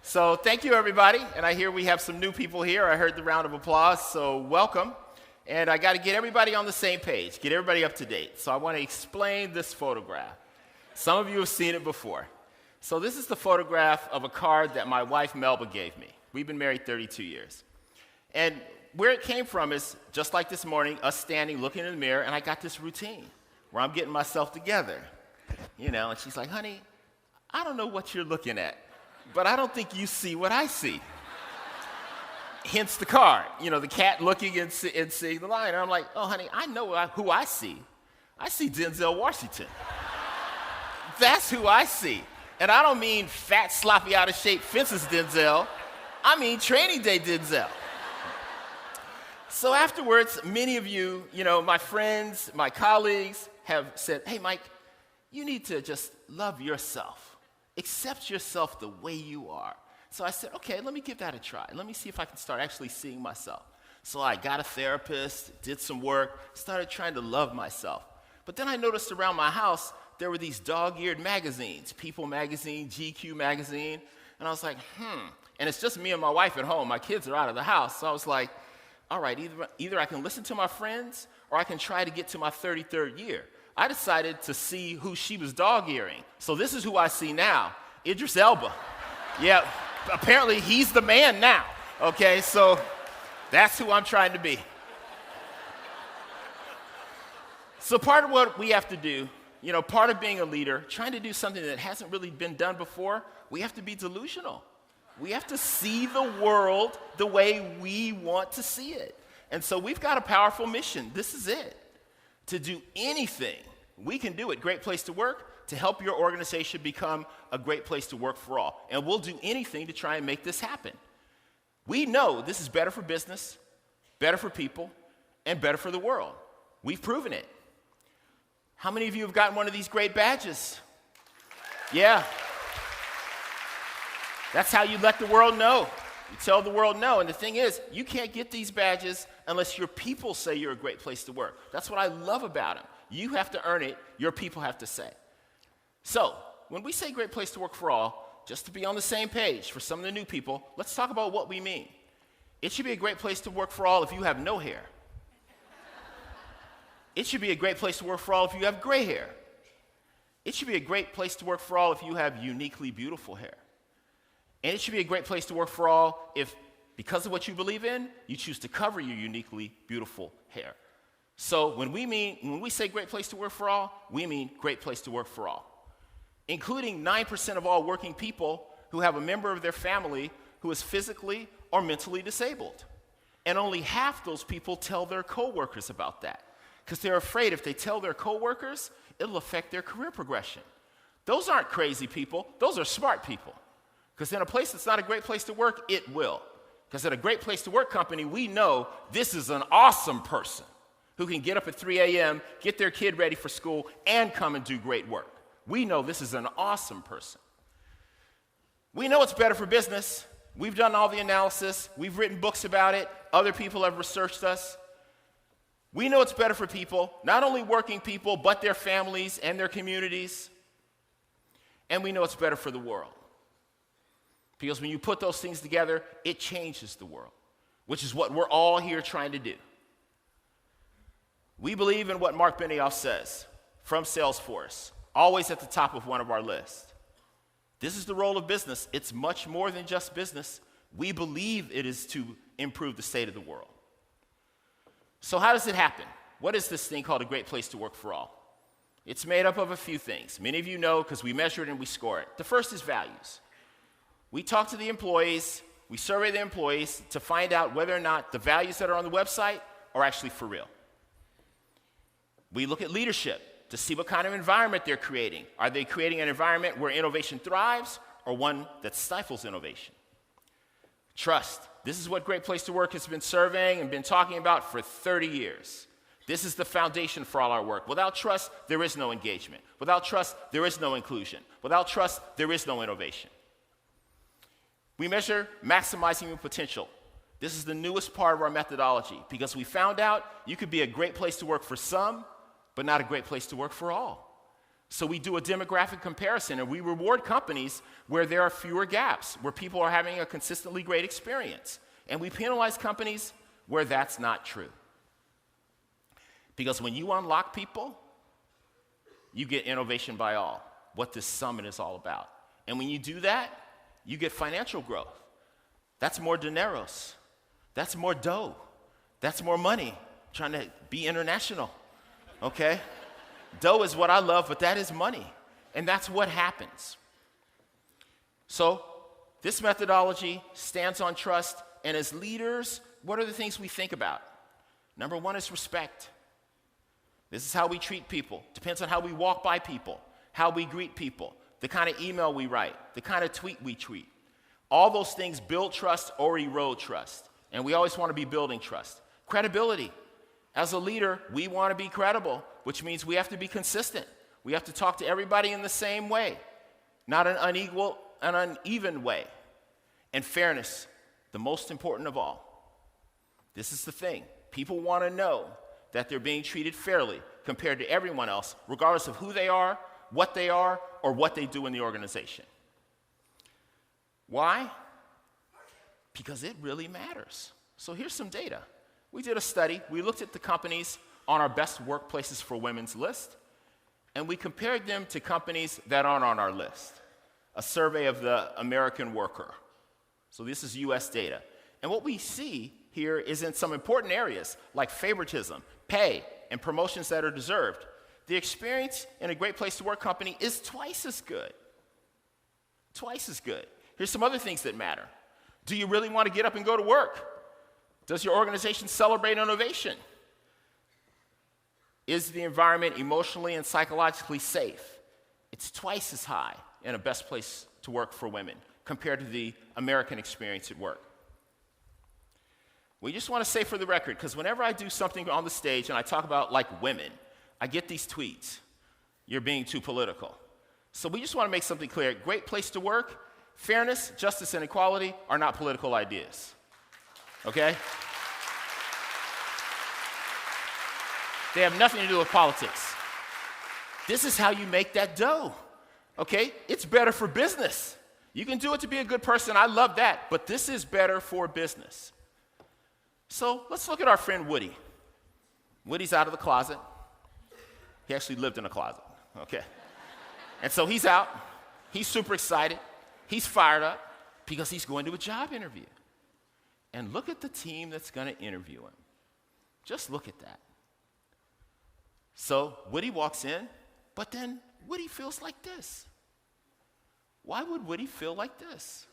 So thank you, everybody. And I hear we have some new people here. I heard the round of applause, so welcome. And I got to get everybody on the same page, get everybody up to date. So I want to explain this photograph. Some of you have seen it before. So this is the photograph of a card that my wife Melba gave me. We've been married 32 years. And where it came from is, just like this morning, us standing, looking in the mirror, and I got this routine where I'm getting myself together. And she's like, honey, I don't know what you're looking at, but I don't think you see what I see. Hence the card, the cat looking and seeing the lion. And I'm like, oh, honey, I know who I see. I see Denzel Washington. That's who I see. And I don't mean fat, sloppy, out of shape fences Denzel. I mean Training Day Denzel. So afterwards, many of you, my friends, my colleagues have said, hey, Mike, you need to just love yourself. Accept yourself the way you are. So I said, okay, let me give that a try. Let me see if I can start actually seeing myself. So I got a therapist, did some work, started trying to love myself. But then I noticed around my house, there were these dog-eared magazines, People magazine, GQ magazine. And I was like, And it's just me and my wife at home. My kids are out of the house. So I was like, all right, either I can listen to my friends or I can try to get to my 33rd year. I decided to see who she was dog-earing. So this is who I see now, Idris Elba. Yeah, apparently he's the man now, okay? So that's who I'm trying to be. So part of what we have to do, part of being a leader, trying to do something that hasn't really been done before, we have to be delusional. We have to see the world the way we want to see it. And so we've got a powerful mission. This is it. To do anything, we can do it. Great Place to Work, to help your organization become a great place to work for all. And we'll do anything to try and make this happen. We know this is better for business, better for people, and better for the world. We've proven it. How many of you have gotten one of these great badges? Yeah. That's how you let the world know. You tell the world no. And the thing is, you can't get these badges unless your people say you're a great place to work. That's what I love about them. You have to earn it. Your people have to say. So when we say great place to work for all, just to be on the same page for some of the new people, let's talk about what we mean. It should be a great place to work for all if you have no hair. It should be a great place to work for all if you have gray hair. It should be a great place to work for all if you have uniquely beautiful hair. And it should be a great place to work for all if, because of what you believe in, you choose to cover your uniquely beautiful hair. So when we say great place to work for all, we mean great place to work for all, including 9% of all working people who have a member of their family who is physically or mentally disabled. And only half those people tell their coworkers about that because they're afraid if they tell their coworkers, it'll affect their career progression. Those aren't crazy people. Those are smart people. Because in a place that's not a great place to work, it will. Because at a great place to work company, we know this is an awesome person who can get up at 3 a.m., get their kid ready for school, and come and do great work. We know this is an awesome person. We know it's better for business. We've done all the analysis. We've written books about it. Other people have researched us. We know it's better for people, not only working people, but their families and their communities. And we know it's better for the world. Because when you put those things together, it changes the world, which is what we're all here trying to do. We believe in what Mark Benioff says from Salesforce, always at the top of one of our lists. This is the role of business. It's much more than just business. We believe it is to improve the state of the world. So how does it happen? What is this thing called a great place to work for all? It's made up of a few things. Many of you know because we measure it and we score it. The first is values. We talk to the employees, we survey the employees to find out whether or not the values that are on the website are actually for real. We look at leadership to see what kind of environment they're creating. Are they creating an environment where innovation thrives or one that stifles innovation? Trust. This is what Great Place to Work has been surveying and been talking about for 30 years. This is the foundation for all our work. Without trust, there is no engagement. Without trust, there is no inclusion. Without trust, there is no innovation. We measure maximizing your potential. This is the newest part of our methodology because we found out you could be a great place to work for some, but not a great place to work for all. So we do a demographic comparison, and we reward companies where there are fewer gaps, where people are having a consistently great experience. And we penalize companies where that's not true. Because when you unlock people, you get innovation by all, what this summit is all about. And when you do that, you get financial growth. That's more dineros. That's more dough. That's more money. I'm trying to be international, okay? Dough is what I love, but that is money. And that's what happens. So this methodology stands on trust. And as leaders, what are the things we think about? Number one is respect. This is how we treat people. Depends on how we walk by people, how we greet people, the kind of email we write, the kind of tweet we tweet. All those things build trust or erode trust. And we always want to be building trust. Credibility. As a leader, we want to be credible, which means we have to be consistent. We have to talk to everybody in the same way, not an uneven way. And fairness, the most important of all. This is the thing. People want to know that they're being treated fairly compared to everyone else, regardless of who they are, or what they do in the organization. Why? Because it really matters. So here's some data. We did a study. We looked at the companies on our best workplaces for women's list, and we compared them to companies that aren't on our list. A survey of the American worker. So this is US data. And what we see here is in some important areas like favoritism, pay, and promotions that are deserved. The experience in a great place to work company is twice as good. Twice as good. Here's some other things that matter. Do you really want to get up and go to work? Does your organization celebrate innovation? Is the environment emotionally and psychologically safe? It's twice as high in a best place to work for women compared to the American experience at work. We just want to say for the record, because whenever I do something on the stage and I talk about like women, I get these tweets. You're being too political. So we just want to make something clear. Great place to work, fairness, justice, and equality are not political ideas. Okay? They have nothing to do with politics. This is how you make that dough. Okay? It's better for business. You can do it to be a good person. I love that. But this is better for business. So let's look at our friend Woody. Woody's out of the closet. He actually lived in a closet. Okay? And so he's out. He's super excited. He's fired up because he's going to a job interview. And look at the team that's going to interview him. Just look at that. So Woody walks in, but then Woody feels like this. Why would Woody feel like this?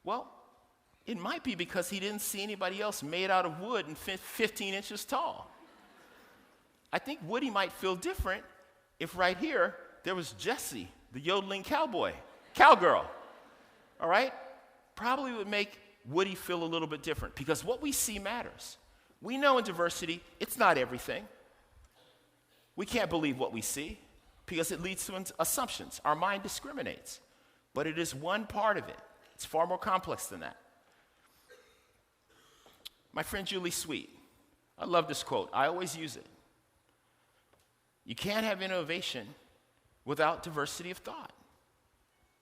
Well, it might be because he didn't see anybody else made out of wood and 15 inches tall. I think Woody might feel different if right here there was Jessie, the yodeling cowgirl. All right? Probably would make Woody feel a little bit different because what we see matters. We know in diversity, it's not everything. We can't believe what we see because it leads to assumptions. Our mind discriminates, but it is one part of it. It's far more complex than that. My friend Julie Sweet, I love this quote. I always use it. You can't have innovation without diversity of thought,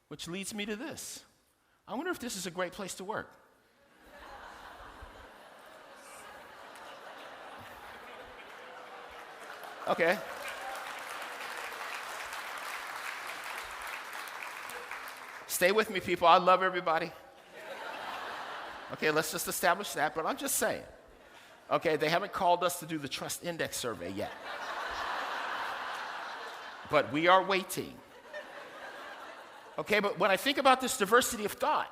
which leads me to this. I wonder if this is a great place to work. Okay. Stay with me, people. I love everybody. Okay, let's just establish that, but I'm just saying. Okay, they haven't called us to do the trust index survey yet. But we are waiting. Okay, but when I think about this diversity of thought,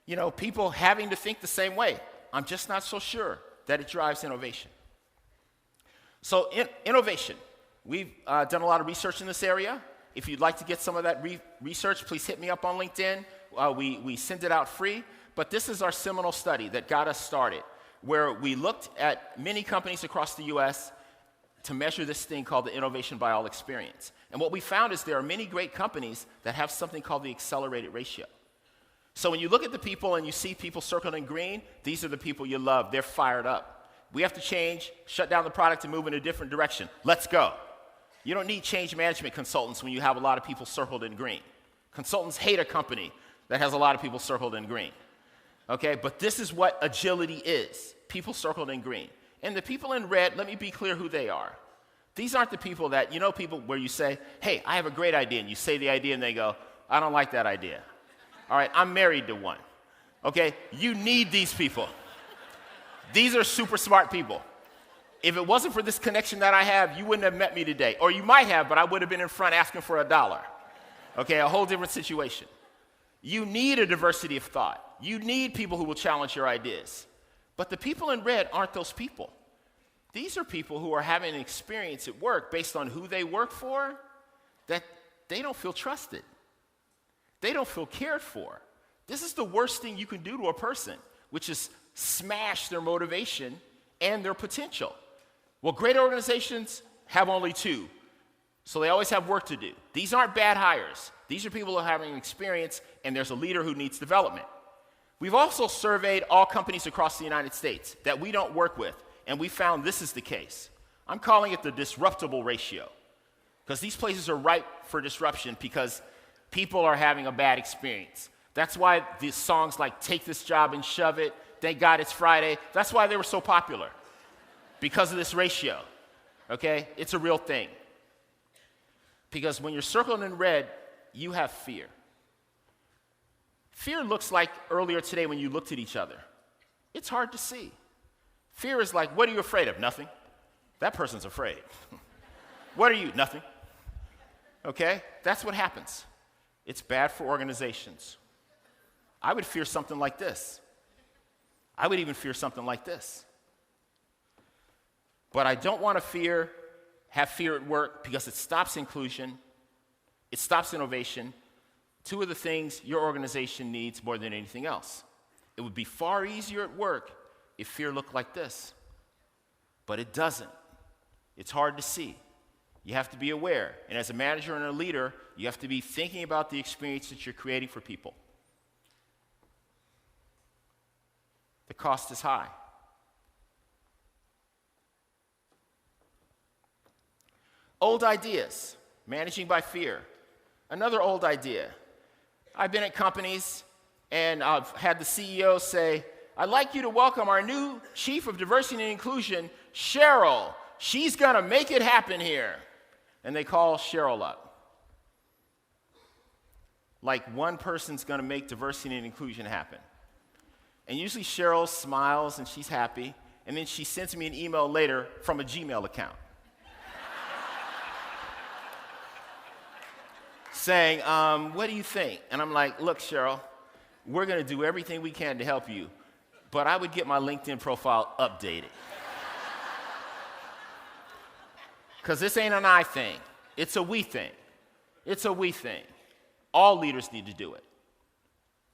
you know, people having to think the same way, I'm just not so sure that it drives innovation. So innovation, we've done a lot of research in this area. If you'd like to get some of that research, please hit me up on LinkedIn. We send it out free. But this is our seminal study that got us started, where we looked at many companies across the US to measure this thing called the innovation by all experience. And what we found is there are many great companies that have something called the accelerated ratio. So when you look at the people and you see people circled in green, these are the people you love. They're fired up. We have to change, shut down the product, and move in a different direction. Let's go. You don't need change management consultants when you have a lot of people circled in green. Consultants hate a company that has a lot of people circled in green. Okay, but this is what agility is, people circled in green. And the people in red, let me be clear who they are. These aren't the people that, you know, people where you say, hey, I have a great idea, and you say the idea and they go, I don't like that idea. All right, I'm married to one. Okay, you need these people. These are super smart people. If it wasn't for this connection that I have, you wouldn't have met me today. Or you might have, but I would have been in front asking for $1. Okay, a whole different situation. You need a diversity of thought. You need people who will challenge your ideas. But the people in red aren't those people. These are people who are having an experience at work based on who they work for that they don't feel trusted. They don't feel cared for. This is the worst thing you can do to a person, which is smash their motivation and their potential. Well, great organizations have only two, so they always have work to do. These aren't bad hires. These are people who are having experience, and there's a leader who needs development. We've also surveyed all companies across the United States that we don't work with, and we found this is the case. I'm calling it the disruptible ratio, because these places are ripe for disruption because people are having a bad experience. That's why these songs like Take This Job and Shove It, Thank God It's Friday, that's why they were so popular, because of this ratio, okay? It's a real thing. Because when you're circled in red, you have fear. Fear looks like earlier today when you looked at each other. It's hard to see. Fear is like, what are you afraid of? Nothing. That person's afraid. What are you? Nothing. Okay? That's what happens. It's bad for organizations. I would fear something like this. I would even fear something like this. But I don't want to have fear at work because it stops inclusion, it stops innovation, two of the things your organization needs more than anything else. It would be far easier at work if fear looked like this, but it doesn't. It's hard to see. You have to be aware, and as a manager and a leader, you have to be thinking about the experience that you're creating for people. The cost is high. Old ideas, managing by fear. Another old idea. I've been at companies and I've had the CEO say, I'd like you to welcome our new Chief of Diversity and Inclusion, Cheryl. She's gonna make it happen here. And they call Cheryl up. Like one person's gonna make diversity and inclusion happen. And usually Cheryl smiles and she's happy, and then she sends me an email later from a Gmail account. Saying, what do you think? And I'm like, look, Cheryl, we're going to do everything we can to help you, but I would get my LinkedIn profile updated. Because this ain't an I thing. It's a we thing. It's a we thing. All leaders need to do it.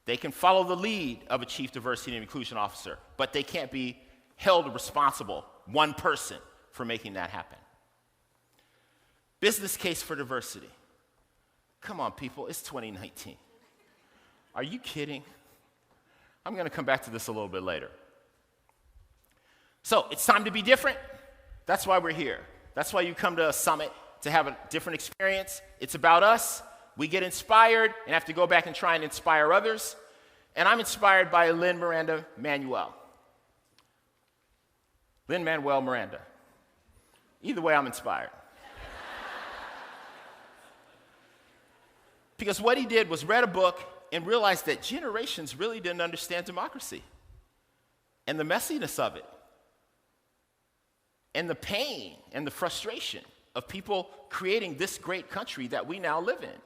They can follow the lead of a Chief Diversity and Inclusion Officer, but they can't be held responsible, one person, for making that happen. Business case for diversity. Come on, people, it's 2019. Are you kidding? I'm going to come back to this a little bit later. So, it's time to be different. That's why we're here. That's why you come to a summit, to have a different experience. It's about us. We get inspired and have to go back and try and inspire others. And I'm inspired by Lin-Manuel Miranda. Either way, I'm inspired. Because what he did was read a book and realized that generations really didn't understand democracy and the messiness of it and the pain and the frustration of people creating this great country that we now live in.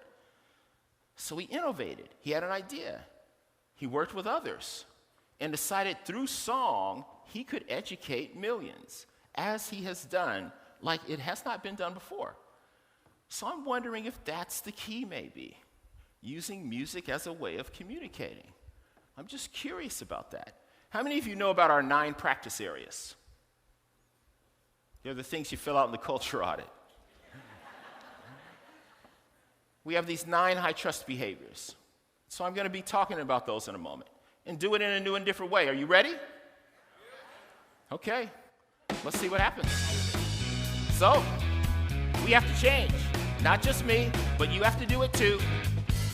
So he innovated. He had an idea. He worked with others and decided through song he could educate millions, as he has done like it has not been done before. So I'm wondering if that's the key, maybe, using music as a way of communicating. I'm just curious about that. How many of you know about our 9 practice areas? They're the things you fill out in the culture audit. We have these 9 high-trust behaviors. So I'm going to be talking about those in a moment and do it in a new and different way. Are you ready? Okay. Let's see what happens. So, We have to change. Not just me, but you have to do it too.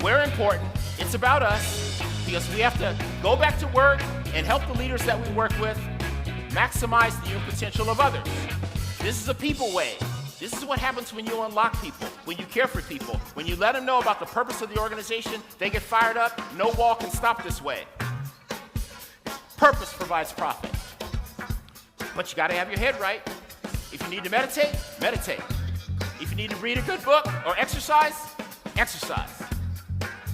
We're important. It's about us because we have to go back to work and help the leaders that we work with maximize the human potential of others. This is a people wave. This is what happens when you unlock people, when you care for people, when you let them know about the purpose of the organization, they get fired up. No wall can stop this way. Purpose provides profit. But you got to have your head right. If you need to meditate, meditate. If you need to read a good book or exercise, exercise.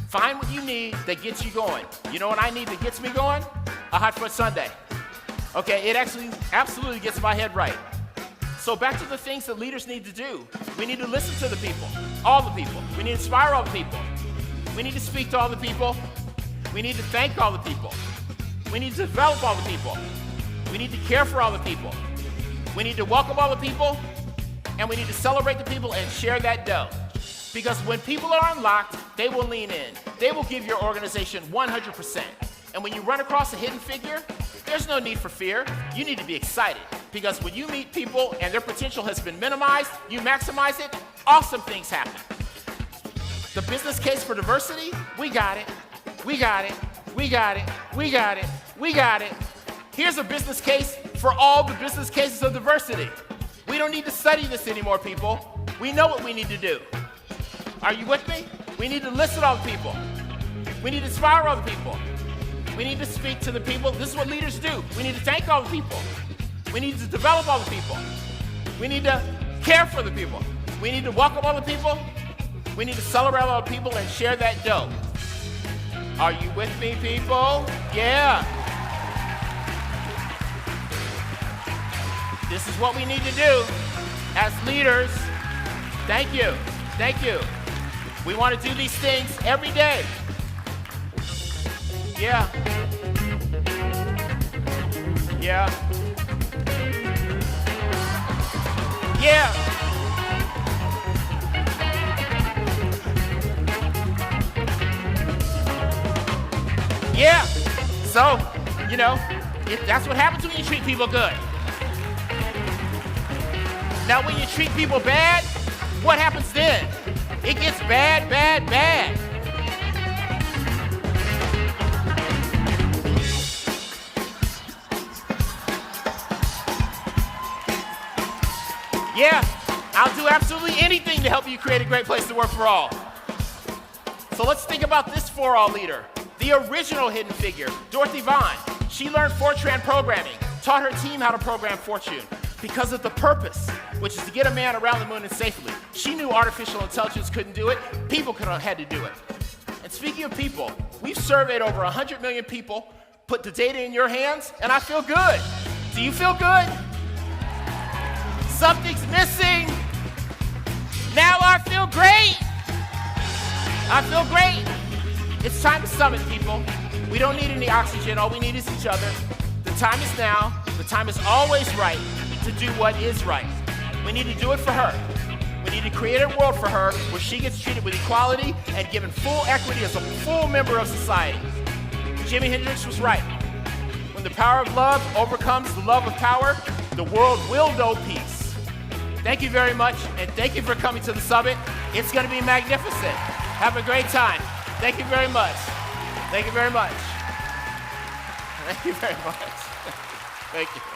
Find what you need that gets you going. You know what I need that gets me going? A hot foot Sunday. Okay, it actually absolutely gets my head right. So back to the things that leaders need to do. We need to listen to the people, all the people. We need to inspire all the people. We need to speak to all the people. We need to thank all the people. We need to develop all the people. We need to care for all the people. We need to welcome all the people. And we need to celebrate the people and share that dough. Because when people are unlocked, they will lean in. They will give your organization 100%. And when you run across a hidden figure, there's no need for fear. You need to be excited. Because when you meet people and their potential has been minimized, you maximize it, awesome things happen. The business case for diversity, we got it. We got it. We got it. We got it. We got it. Here's a business case for all the business cases of diversity. We don't need to study this anymore, people. We know what we need to do. Are you with me? We need to listen to all the people. We need to inspire all the people. We need to speak to the people. This is what leaders do. We need to thank all the people. We need to develop all the people. We need to care for the people. We need to welcome all the people. We need to celebrate all the people and share that dough. Are you with me, people? Yeah. This is what we need to do as leaders. Thank you. Thank you. We want to do these things every day. Yeah. Yeah. Yeah. Yeah. So, you know, that's what happens when you treat people good. Now, when you treat people bad, what happens then? It gets bad, bad, bad. Yeah, I'll do absolutely anything to help you create a great place to work for all. So let's think about this for all leader. The original hidden figure, Dorothy Vaughan. She learned Fortran programming, taught her team how to program Fortune because of the purpose, which is to get a man around the moon and safely. She knew artificial intelligence couldn't do it. People could have had to do it. And speaking of people, we've surveyed over 100 million people, put the data in your hands, and I feel good. Do you feel good? Something's missing. Now I feel great. I feel great. It's time to summit, people. We don't need any oxygen. All we need is each other. The time is now. The time is always right to do what is right. We need to do it for her. We need to create a world for her where she gets treated with equality and given full equity as a full member of society. Jimi Hendrix was right. When the power of love overcomes the love of power, the world will know peace. Thank you very much, and thank you for coming to the summit. It's going to be magnificent. Have a great time. Thank you very much. Thank you very much. Thank you very much. Thank you.